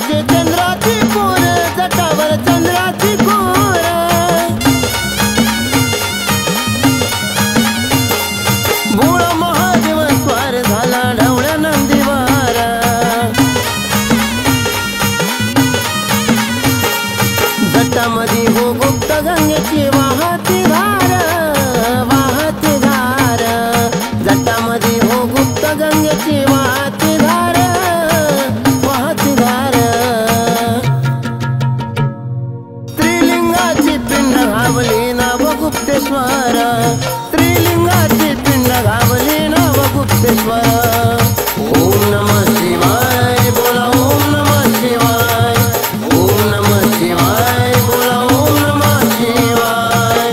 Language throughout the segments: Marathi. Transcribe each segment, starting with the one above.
तुझे चंद्राची कोर, जटावर चंद्राची कोर. भोळ महादेव स्वार झाला ढवळ्या नंदीवर. जटामधी हो गुप्त गंगेची वाहती धार, वाहती धार. जटामधी हो गुप्त गंगेची वाहती धार, वाहती धार. त्रिलिंगाची पिंड घावली नाव गुप्तेश्वर, त्रिलिंगाची पिंड घावली नाव गुप्तेश्वर. ओम नमः शिवाय बोला, ओम नमः शिवाय, ओम नमः शिवाय बोला, ओम नमः शिवाय.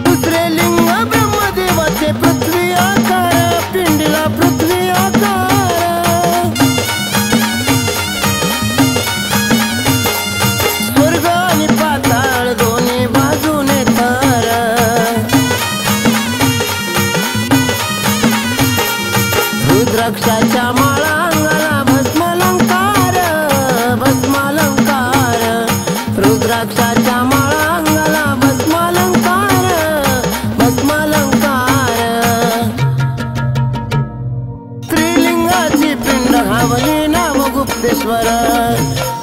दुसरे लिंग ब्रह्मदेवाचे पृथ्वी आकार, पिंडीला पृथ्वी आकार. स्वर्ग आणि पाताळ दोन्ही बाजूने तर. रुद्राक्षाच्या माळा अंगाला भस्मालंकार, भस्मालंकार. रुद्राक्षाच्या माळा अंगाला भस्मालंकार, भस्मालंकार. त्रिलिंगाची पिंड घावली नाव गुप्तेश्वर,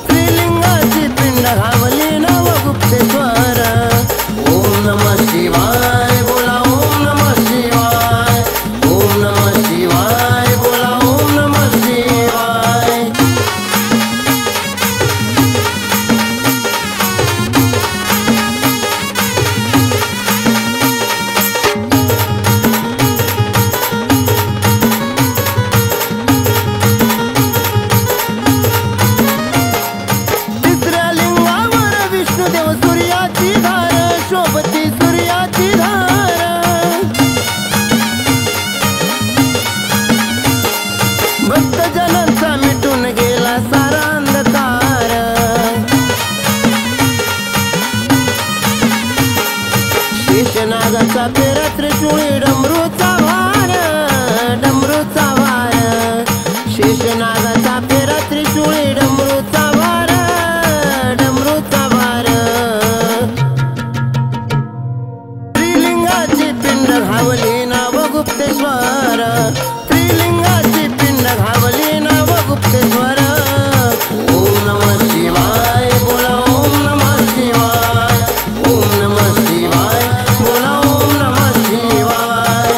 त्रिलिंगाची पिंड घावली नाव गुप्तेश्वर. ओम नमः शिवाय बोला, ओम नमः शिवाय, ओम नमः शिवाय बोला, ओम नमः शिवाय. तिसऱ्या लिंगावर विष्णुदेव सूर्याची धार, शोभती सूर्याची धार. भक्तजनांचा मिटून गेला सारा अंधकार. शेषनागाचा पेरा त्रिशूळी डमरूचा भार, डमरूचा भार. शेषनागाचा पेरा त्रिशूळी डमरूचा भार, डमरूचा भार. त्रिलिंगाची पिंड घावली नाव गुप्तेश्वर, त्रिलिंगाची पिंड घावली नाव गुप्तेश्वर. ओम नमः शिवाय बोला, ओम नमः शिवाय, ओम नमः शिवाय बोला, ओम नमः शिवाय.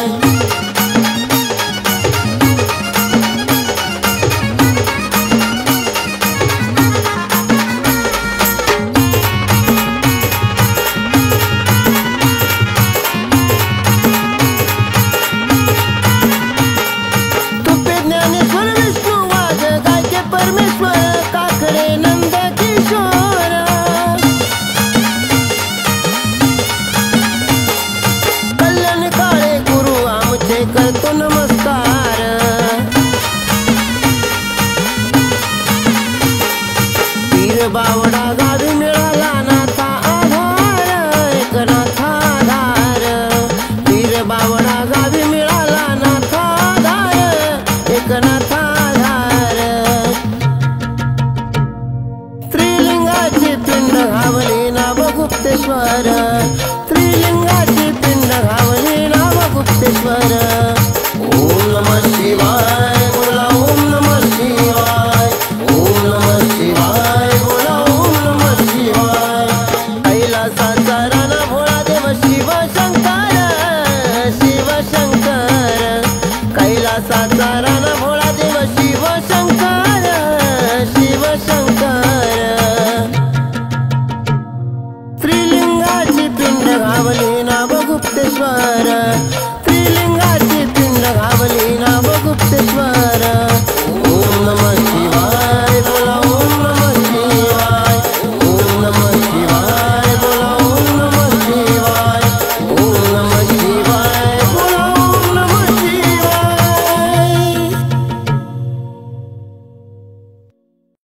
तुपे ज्ञानेश्वर विष्णू वाघ, गायके परमेश्वर, काकडे नंद किशोर. कल्याण काळे गुरु आमचे करतो नमस्कार. पीर बावळ